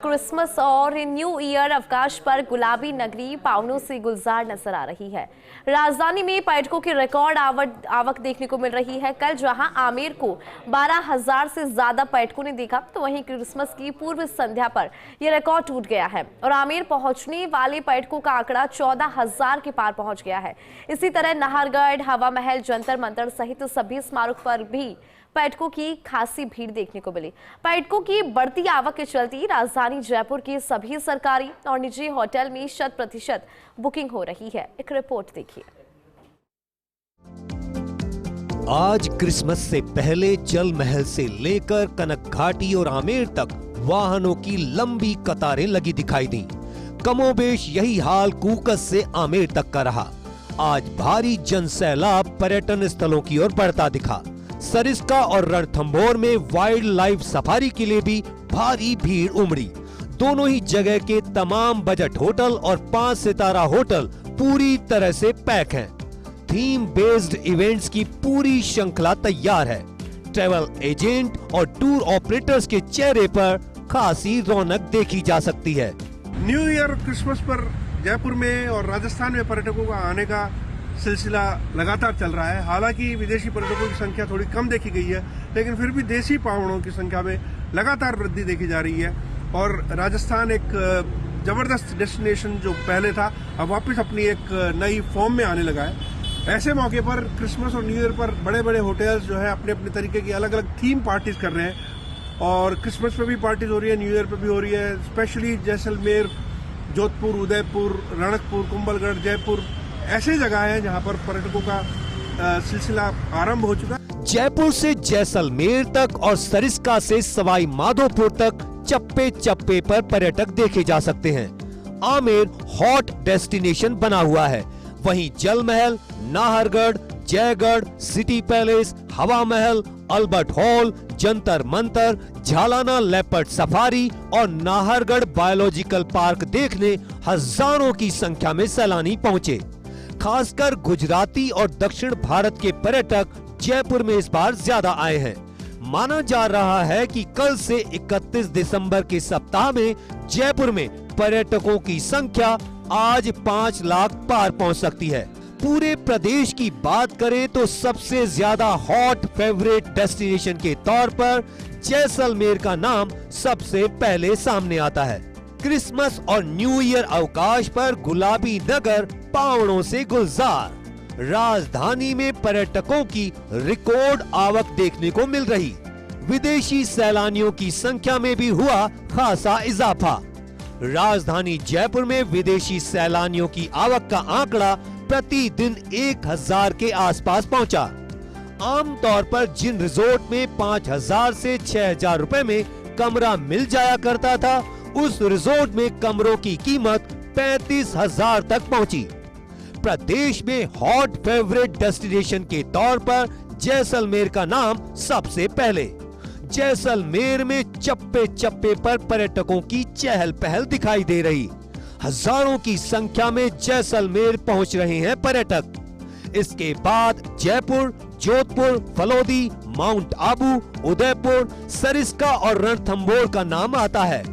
Christmas और new year अवकाश पर गुलाबी नगरी पावनों से गुलजार नजर आ रही है। राजधानी में पर्यटकों की रिकॉर्ड आवक देखने को मिल रही है। कल जहां आमेर को 12,000 से ज्यादा पर्यटकों ने देखा, तो वहीं क्रिसमस की पूर्व संध्या पर यह रिकॉर्ड टूट गया है और आमेर पहुंचने वाले पर्यटकों का आंकड़ा 14,000 के पार पहुंच गया है। इसी तरह नाहरगढ़, हवा महल, जंतर मंतर सहित सभी स्मारक पर भी पर्यटकों की खासी भीड़ देखने को मिली। पर्यटकों की बढ़ती आवक के चलते राजधानी जयपुर के सभी सरकारी और निजी होटल में 100% बुकिंग हो रही है। एक रिपोर्ट देखिए। आज क्रिसमस से पहले जल महल से लेकर कनक घाटी और आमेर तक वाहनों की लंबी कतारें लगी दिखाई दी। कमोबेश यही हाल कूकस से आमेर तक का रहा। आज भारी जनसैलाब पर्यटन स्थलों की ओर बढ़ता दिखा। सरिस्का और रणथंभौर में वाइल्ड लाइफ सफारी के लिए भी भारी भीड़ उमड़ी। दोनों ही जगह के तमाम बजट होटल और 5 सितारा होटल पूरी तरह से पैक हैं। थीम बेस्ड इवेंट्स की पूरी श्रृंखला तैयार है। ट्रैवल एजेंट और टूर ऑपरेटर्स के चेहरे पर खासी रौनक देखी जा सकती है। न्यू ईयर क्रिसमस पर जयपुर में और राजस्थान में पर्यटकों का आने का सिलसिला लगातार चल रहा है। हालांकि विदेशी पर्यटकों की संख्या थोड़ी कम देखी गई है, लेकिन फिर भी देसी पावड़ों की संख्या में लगातार वृद्धि देखी जा रही है और राजस्थान एक जबरदस्त डेस्टिनेशन जो पहले था, अब वापस अपनी एक नई फॉर्म में आने लगा है। ऐसे मौके पर क्रिसमस और न्यू ईयर पर बड़े बड़े होटल्स जो है अपने अपने तरीके की अलग अलग थीम पार्टीज कर रहे हैं और क्रिसमस पे भी पार्टीज हो रही है, न्यू ईयर पे भी हो रही है। स्पेशली जैसलमेर, जोधपुर, उदयपुर, रणकपुर, कुंभलगढ़, जयपुर ऐसे जगह है जहां पर पर्यटकों का सिलसिला आरंभ हो चुका है। जयपुर से जैसलमेर तक और सरिस्का से सवाई माधोपुर तक चप्पे चप्पे पर पर्यटक देखे जा सकते हैं। आमेर हॉट डेस्टिनेशन बना हुआ है। वहीं जल महल, नाहरगढ़, जयगढ़, सिटी पैलेस, हवा महल, Albert hall, Jantar Mantar, Jhalana leopard safari और नाहरगढ़ बायोलॉजिकल पार्क देखने हजारों की संख्या में सैलानी पहुंचे। खासकर गुजराती और दक्षिण भारत के पर्यटक जयपुर में इस बार ज्यादा आए हैं। माना जा रहा है कि कल से 31 दिसंबर के सप्ताह में जयपुर में पर्यटकों की संख्या आज 5 लाख पार पहुंच सकती है। पूरे प्रदेश की बात करें तो सबसे ज्यादा हॉट फेवरेट डेस्टिनेशन के तौर पर जैसलमेर का नाम सबसे पहले सामने आता है। क्रिसमस और न्यू ईयर अवकाश पर गुलाबी नगर पावड़ों से गुलजार। राजधानी में पर्यटकों की रिकॉर्ड आवक देखने को मिल रही। विदेशी सैलानियों की संख्या में भी हुआ खासा इजाफा। राजधानी जयपुर में विदेशी सैलानियों की आवक का आंकड़ा प्रतिदिन 1,000 के आसपास पहुंचा। आमतौर पर जिन रिजोर्ट में 5,000 से 6,000 रुपए में कमरा मिल जाया करता था, उस रिजोर्ट में कमरों की कीमत 35,000 तक पहुंची। प्रदेश में हॉट फेवरेट डेस्टिनेशन के तौर पर जैसलमेर का नाम सबसे पहले। जैसलमेर में चप्पे चप्पे पर पर्यटकों की चहल पहल दिखाई दे रही। हजारों की संख्या में जैसलमेर पहुंच रहे हैं पर्यटक। इसके बाद जयपुर, जोधपुर, फलोदी, माउंट आबू, उदयपुर, सरिस्का और रणथंभौर का नाम आता है।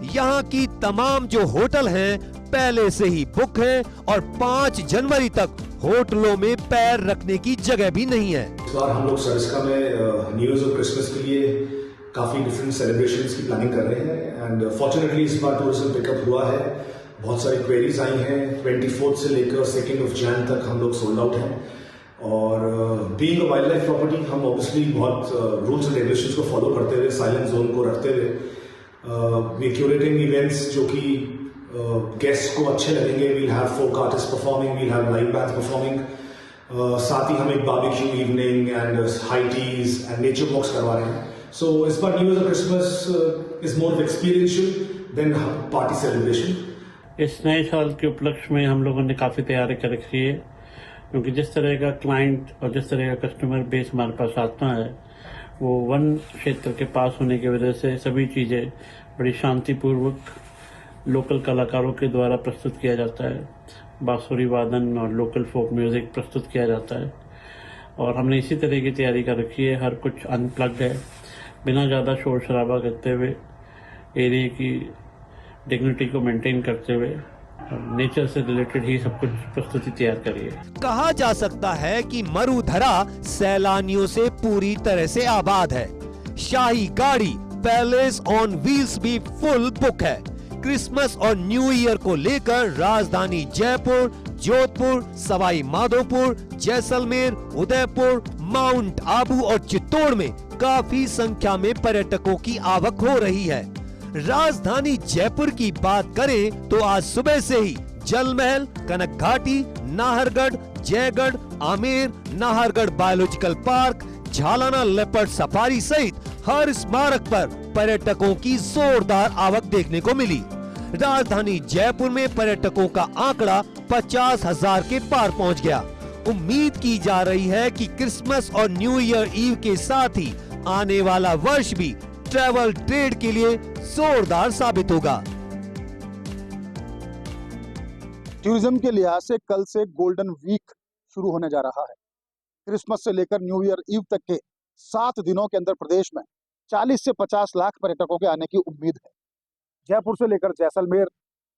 यहाँ की तमाम जो होटल हैं पहले से ही बुक हैं और 5 जनवरी तक होटलों में पैर रखने की जगह भी नहीं है। इस बार हम लोग सरिस्का में न्यू ईयर और क्रिसमस के लिए काफी डिफरेंट सेलिब्रेशंस की प्लानिंग कर रहे हैं एंड फॉर्चुनेटली इस बार टूरिज्म पिकअप हुआ है। बहुत सारी क्वेरीज आई हैं। 24 से लेकर 2 जैन तक हम लोग सोल्ड आउट हैं और being a wild life property हम ऑब्वियसली बहुत रूल्स एंड रेगुलेशंस को फॉलो करते हुए, साइलेंट जोन को रखते हुए वी क्यूरेटिंग इवेंट्स जो कि गेस्ट को अच्छे लगेंगे। We'll have folk artist performing, we'll have live band performing, साथ ही हम एक barbecue evening and high teas and nature walks करवा रहे हैं। सो इस बार new year Christmas is more experiential than party celebration. इस नए साल के उपलक्ष्य में हम लोगों ने काफ़ी तैयारी कर रखी है, क्योंकि जिस तरह का क्लाइंट और जिस तरह का कस्टमर बेस हमारे पास आता है वो वन क्षेत्र के पास होने की वजह से सभी चीज़ें बड़ी शांतिपूर्वक लोकल कलाकारों के द्वारा प्रस्तुत किया जाता है। बांसुरी वादन और लोकल फोक म्यूज़िक प्रस्तुत किया जाता है और हमने इसी तरह की तैयारी कर रखी है। हर कुछ अनप्लग्ड है, बिना ज़्यादा शोर शराबा करते हुए एरिया की डिग्निटी को मेंटेन करते हुए नेचर से रिलेटेड ही सब कुछ प्रस्तुति तैयार करी है। कहा जा सकता है कि मरुधरा सैलानियों से पूरी तरह से आबाद है। शाही गाड़ी पैलेस ऑन व्हील्स भी फुल बुक है। क्रिसमस और न्यू ईयर को लेकर राजधानी जयपुर, जोधपुर, सवाई माधोपुर, जैसलमेर, उदयपुर, माउंट आबू और चित्तौड़ में काफी संख्या में पर्यटकों की आवक हो रही है। राजधानी जयपुर की बात करें तो आज सुबह से ही जल महल, कनक घाटी, Nahargarh, Jaigarh, Amer, Nahargarh biological park, Jhalana leopard safari सहित हर स्मारक पर पर्यटकों की जोरदार आवक देखने को मिली। राजधानी जयपुर में पर्यटकों का आंकड़ा 50,000 के पार पहुंच गया। उम्मीद की जा रही है कि क्रिसमस और न्यू ईयर ईव के साथ ही आने वाला वर्ष भी ट्रैवल ट्रेड के लिए जोरदार साबित होगा। टूरिज्म के लिहाज से कल से गोल्डन वीक शुरू होने जा रहा है। क्रिसमस से लेकर न्यू ईयर ईव तक के 7 दिनों के अंदर प्रदेश में 40 से 50 लाख पर्यटकों के आने की उम्मीद है। जयपुर से लेकर जैसलमेर,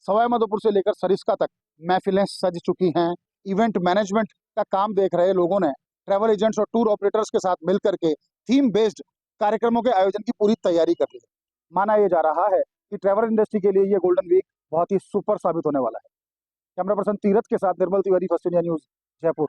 सवाई माधोपुर से लेकर सरिस्का तक महफिलें सज चुकी हैं। इवेंट मैनेजमेंट का काम देख रहे लोगों ने ट्रैवल एजेंट्स और टूर ऑपरेटर्स के साथ मिलकर के थीम बेस्ड कार्यक्रमों के आयोजन की पूरी तैयारी कर ली है। माना यह जा रहा है कि ट्रैवल इंडस्ट्री के लिए ये गोल्डन वीक बहुत ही सुपर साबित होने वाला है। कैमरा पर्सन तीरथ के साथ Nirmal Tiwari, first India news, Jaipur.